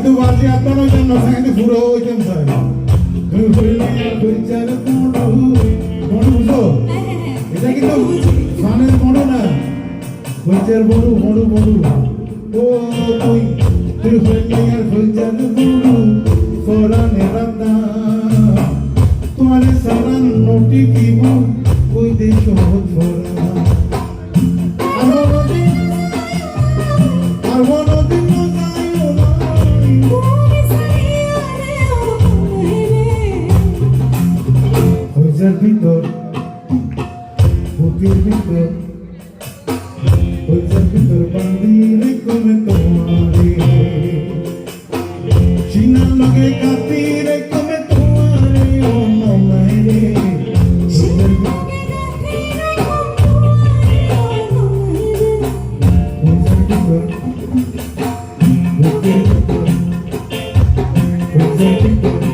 Itu baca apa lo jangan sangat pura jam saya. Bicara bodoh so. Itu kita sana bodoh na. Bicara bodoh. Oh tuh bicara bodoh. Soran eranda. Tumhare saran noti kibu. Koi desho soran. ভিতর বুকের ভিতর ওইটার ভিতর বান্ধি রেখে তোমারে চিনার লগে কাতি রেখে তোমারে ও নমাই রে ওইটার ভিতর বুকের ভিতর ওইটার ভিতর